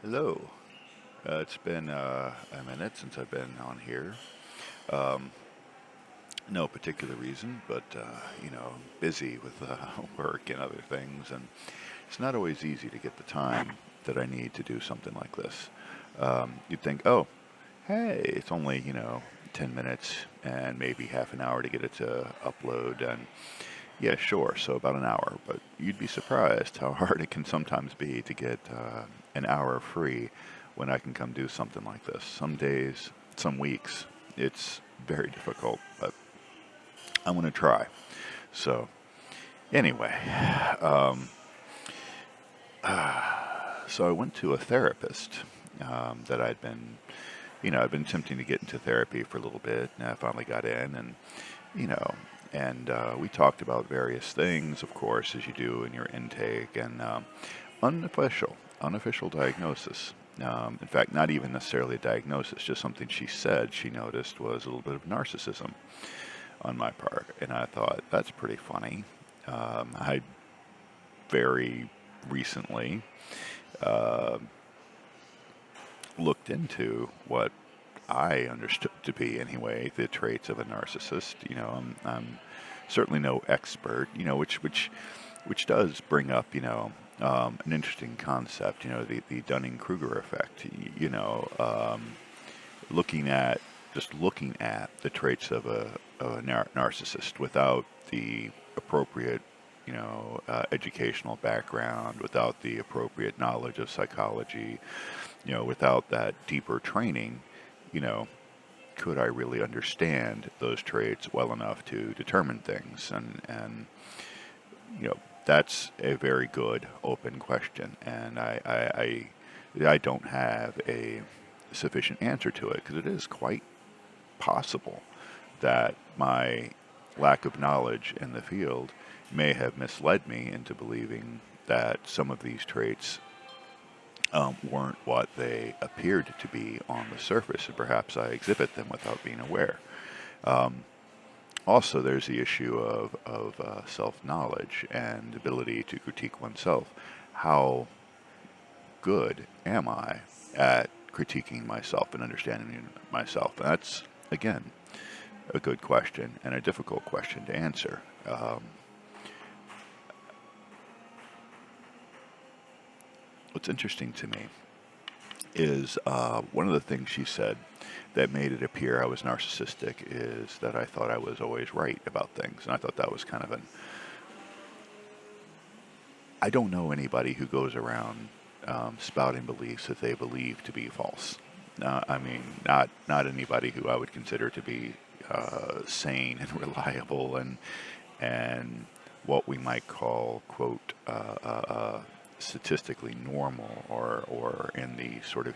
Hello. It's been a minute since I've been on here. Um, no particular reason, but busy with work and other things, and it's not always easy to get the time that I need to do something like this. You'd think, oh, hey, it's only 10 minutes and maybe half an hour to get it to upload, and yeah, sure, so about an hour. But you'd be surprised how hard it can sometimes be to get an hour free when I can come do something like this. Some days, some weeks, it's very difficult, but I'm going to try. So, anyway, um, so I went to a therapist that I'd been attempting to get into therapy for a little bit, and I finally got in, and you know, we talked about various things, of course, as you do in your intake, and unofficial diagnosis. In fact, not even necessarily a diagnosis, just something she said she noticed was a little bit of narcissism on my part, and I thought that's pretty funny. I very recently uh, looked into what I understood to be, anyway, the traits of a narcissist. I'm certainly no expert, which does bring up, an interesting concept. The Dunning-Kruger effect. Looking at looking at the traits of a narcissist without the appropriate, educational background, without the appropriate knowledge of psychology, without that deeper training, you know, could I really understand those traits well enough to determine things? That's a very good open question, and I don't have a sufficient answer to it because it is quite possible that my lack of knowledge in the field may have misled me into believing that some of these traits weren't what they appeared to be on the surface, and perhaps I exhibit them without being aware. Um, Also, there's the issue of self-knowledge and ability to critique oneself. How good am I at critiquing myself and understanding myself? That's, again, a good question and a difficult question to answer. What's interesting to me is one of the things she said that made it appear I was narcissistic is that I thought I was always right about things. And I thought that was kind of an. I don't know anybody who goes around spouting beliefs that they believe to be false. I mean, not anybody who I would consider to be sane and reliable and what we might call, quote, statistically normal or in the sort of,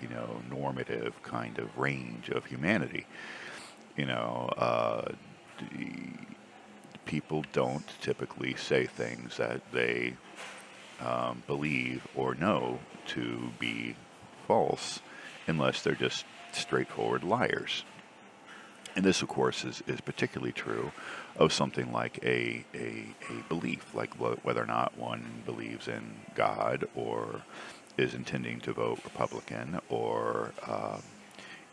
normative kind of range of humanity. You know, people don't typically say things that they believe or know to be false unless they're just straightforward liars. And this, of course, is particularly true of something like a belief, like whether or not one believes in God or is intending to vote Republican or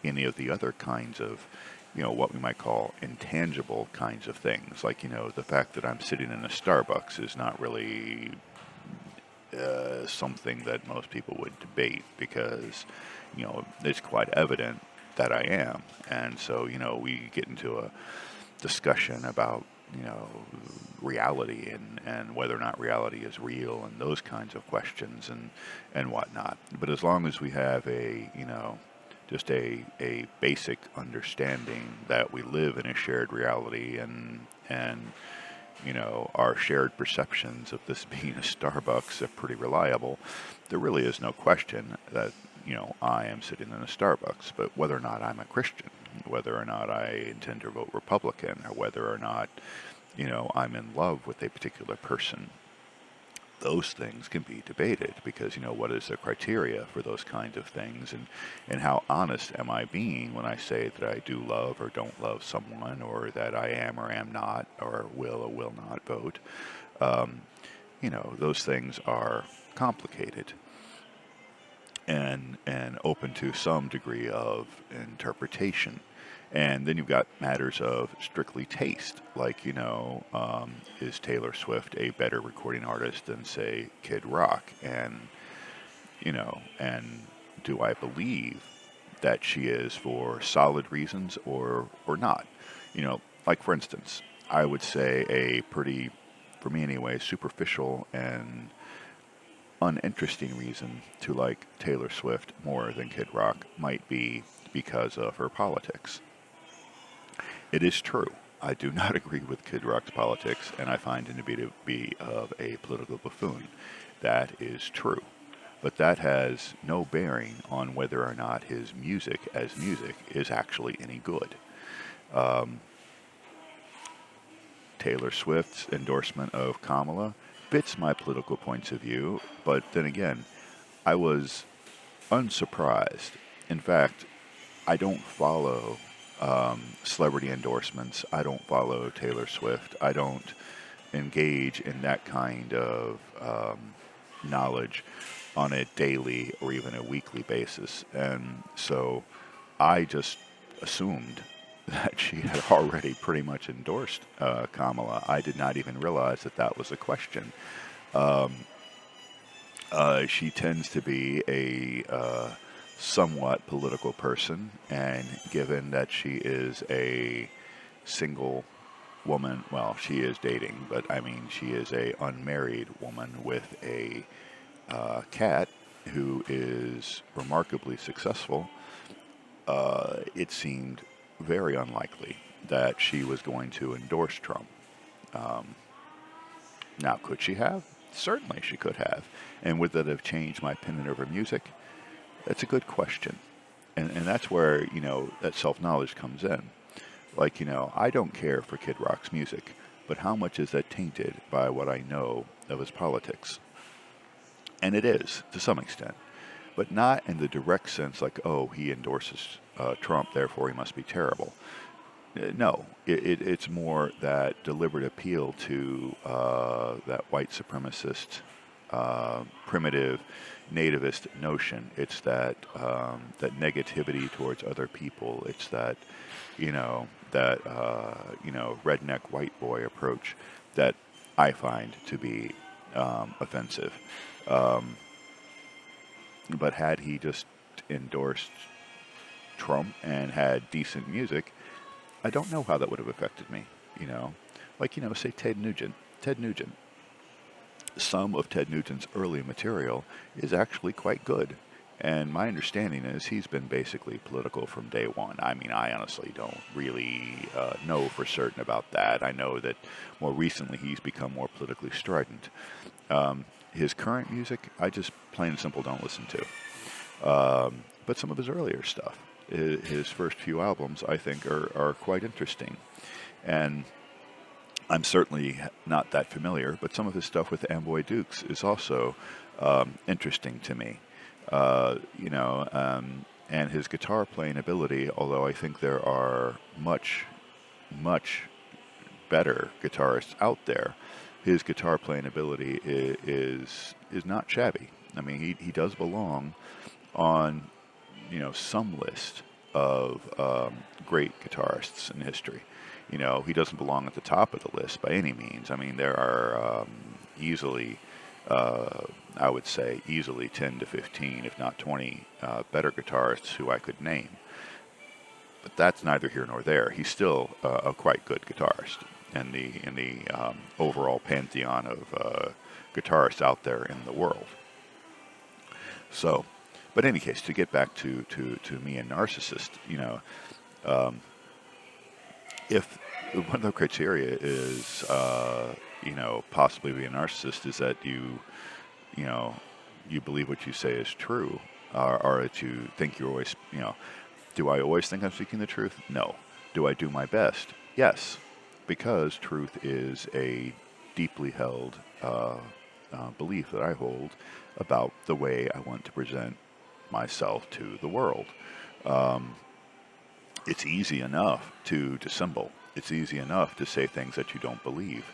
any of the other kinds of, what we might call intangible kinds of things. Like, the fact that I'm sitting in a Starbucks is not really something that most people would debate because, it's quite evident that I am. And so, we get into a discussion about, reality and whether or not reality is real and those kinds of questions and whatnot. But as long as we have just a basic understanding that we live in a shared reality and our shared perceptions of this being a Starbucks are pretty reliable, there really is no question that, I am sitting in a Starbucks. But whether or not I'm a Christian, whether or not I intend to vote Republican, or whether or not, I'm in love with a particular person, those things can be debated because, what is the criteria for those kinds of things, and how honest am I being when I say that I do love or don't love someone, or that I am or am not, or will not vote. Those things are complicated. and open to some degree of interpretation. And then you've got matters of strictly taste, like, is Taylor Swift a better recording artist than, say, Kid Rock? And do I believe that she is for solid reasons or not? Like, for instance, I would say a pretty, for me anyway, superficial and uninteresting reason to like Taylor Swift more than Kid Rock might be because of her politics. It is true. I do not agree with Kid Rock's politics, and I find him to be of a political buffoon. That is true. But that has no bearing on whether or not his music as music is actually any good. Um, Taylor Swift's endorsement of Kamala fits my political points of view, but then again, I was unsurprised. In fact, I don't follow celebrity endorsements. I don't follow Taylor Swift. I don't engage in that kind of knowledge on a daily or even a weekly basis. And so I just assumed that she had already pretty much endorsed Kamala. I did not even realize that that was a question. Um, she tends to be a somewhat political person, and given that she is a single woman, well, she is dating, but I mean, she is a unmarried woman with a cat who is remarkably successful. It seemed very unlikely that she was going to endorse Trump. Um, Now, could she have? Certainly she could have. And would that have changed my opinion of her music? That's a good question. And that's where, that self-knowledge comes in. Like, I don't care for Kid Rock's music, but how much is that tainted by what I know of his politics? And it is, to some extent. But not in the direct sense like, oh, he endorses Trump, therefore he must be terrible. No, it's more that deliberate appeal to that white supremacist, primitive, nativist notion. It's that negativity towards other people. It's that redneck white boy approach that I find to be offensive. Um, but had he just endorsed Trump and had decent music, I don't know how that would have affected me, you know. Like, say Ted Nugent. Ted Nugent. Some of Ted Nugent's early material is actually quite good. And my understanding is he's been basically political from day one. I mean, I honestly don't really know for certain about that. I know that more recently he's become more politically strident. His current music, I just plain and simple don't listen to. But some of his earlier stuff, his first few albums, I think are quite interesting. And I'm certainly not that familiar, but some of his stuff with Amboy Dukes is also interesting to me. And his guitar playing ability, although I think there are much, much better guitarists out there, his guitar playing ability is not shabby. I mean, he does belong on some list of great guitarists in history. He doesn't belong at the top of the list by any means. I mean, there are easily, I would say, easily 10 to 15, if not 20, better guitarists who I could name. But that's neither here nor there. He's still a quite good guitarist in the overall pantheon of guitarists out there in the world. So, but in any case, to get back to me and Narcissist, if one of the criteria is, possibly being a narcissist is that you believe what you say is true, or that you think you're always, do I always think I'm speaking the truth? No. Do I do my best? Yes, because truth is a deeply held belief that I hold about the way I want to present myself to the world. It's easy enough to dissemble. It's easy enough to say things that you don't believe.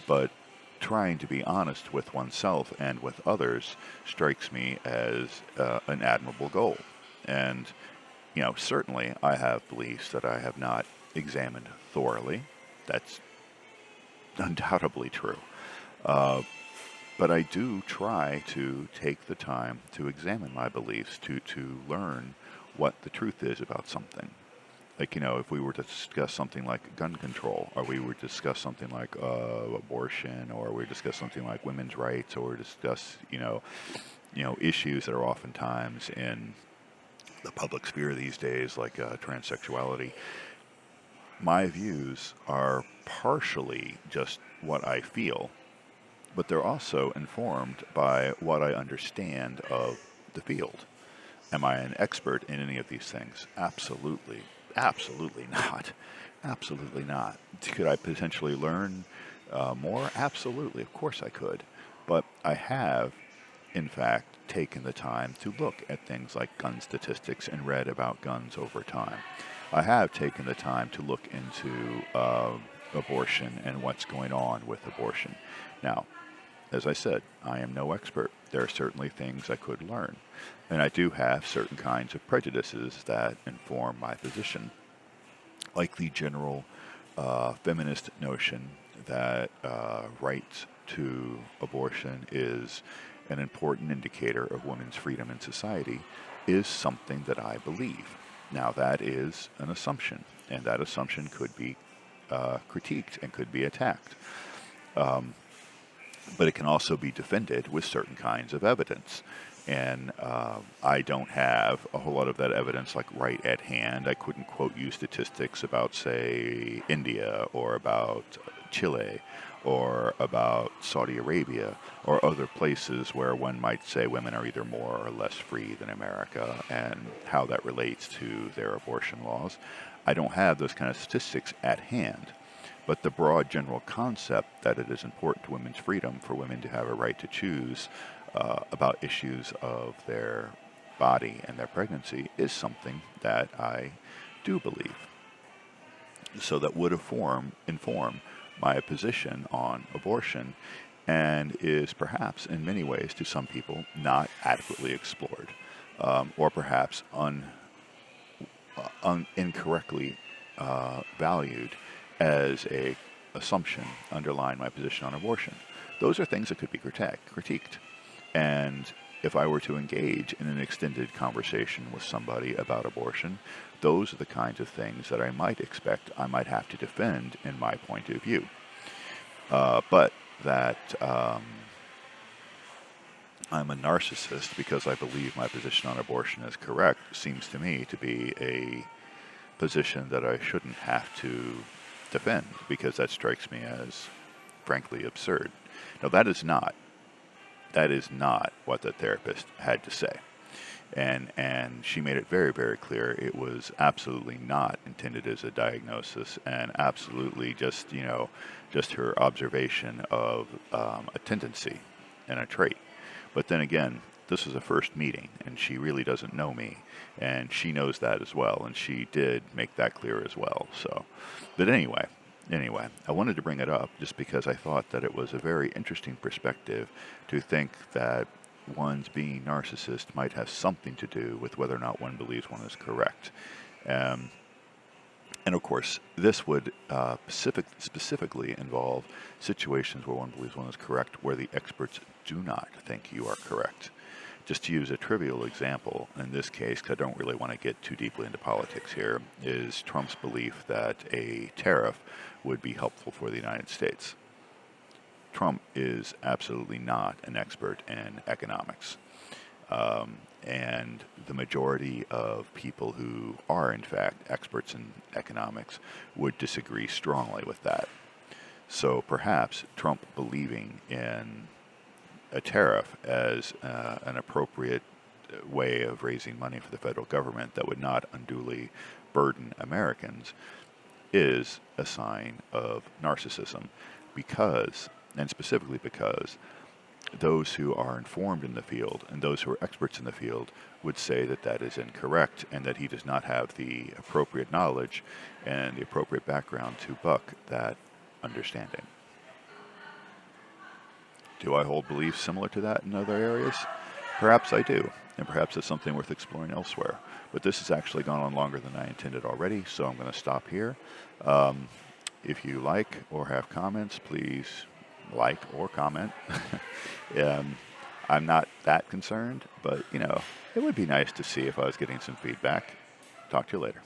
But trying to be honest with oneself and with others strikes me as an admirable goal. And, certainly I have beliefs that I have not examined thoroughly. That's undoubtedly true. Uh, but I do try to take the time to examine my beliefs, to learn what the truth is about something. Like, if we were to discuss something like gun control, or we were to discuss something like abortion, or we discuss something like women's rights, or discuss, issues that are oftentimes in the public sphere these days, like transsexuality, my views are partially just what I feel, but they're also informed by what I understand of the field. Am I an expert in any of these things? Absolutely. Absolutely not. Absolutely not. Could I potentially learn more? Absolutely. Of course I could. But I have, in fact, taken the time to look at things like gun statistics and read about guns over time. I have taken the time to look into abortion and what's going on with abortion. Now, as I said, I am no expert. There are certainly things I could learn. And I do have certain kinds of prejudices that inform my position, like the general feminist notion that right to abortion is an important indicator of women's freedom in society is something that I believe. Now, that is an assumption, and that assumption could be critiqued and could be attacked. Um, but it can also be defended with certain kinds of evidence. And I don't have a whole lot of that evidence like right at hand. I couldn't quote you statistics about, say, India or about Chile or about Saudi Arabia or other places where one might say women are either more or less free than America and how that relates to their abortion laws. I don't have those kind of statistics at hand. But the broad general concept that it is important to women's freedom for women to have a right to choose about issues of their body and their pregnancy is something that I do believe. So that would inform my position on abortion and is perhaps in many ways to some people not adequately explored or perhaps incorrectly valued as a assumption underlying my position on abortion. Those are things that could be critiqued. And if I were to engage in an extended conversation with somebody about abortion, those are the kinds of things that I might expect I might have to defend in my point of view. But that I'm a narcissist because I believe my position on abortion is correct seems to me to be a position that I shouldn't have to defend, because that strikes me as frankly absurd. Now that is not what the therapist had to say. And she made it very, very clear it was absolutely not intended as a diagnosis and absolutely just her observation of a tendency and a trait. But then again, this is a first meeting and she really doesn't know me, and she knows that as well, and she did make that clear as well. So, but anyway, I wanted to bring it up just because I thought that it was a very interesting perspective to think that one's being narcissist might have something to do with whether or not one believes one is correct. Um, and of course, this would specifically involve situations where one believes one is correct, where the experts do not think you are correct. Just to use a trivial example, in this case, because I don't really want to get too deeply into politics here, is Trump's belief that a tariff would be helpful for the United States. Trump is absolutely not an expert in economics. And the majority of people who are, in fact, experts in economics would disagree strongly with that. So perhaps Trump believing in a tariff as an appropriate way of raising money for the federal government that would not unduly burden Americans is a sign of narcissism, because, and specifically because, those who are informed in the field and those who are experts in the field would say that that is incorrect and that he does not have the appropriate knowledge and the appropriate background to buck that understanding. Do I hold beliefs similar to that in other areas? Perhaps I do, and perhaps it's something worth exploring elsewhere. But this has actually gone on longer than I intended already, so I'm going to stop here. Um, if you like or have comments, please like or comment. um, I'm not that concerned, but it would be nice to see if I was getting some feedback. Talk to you later.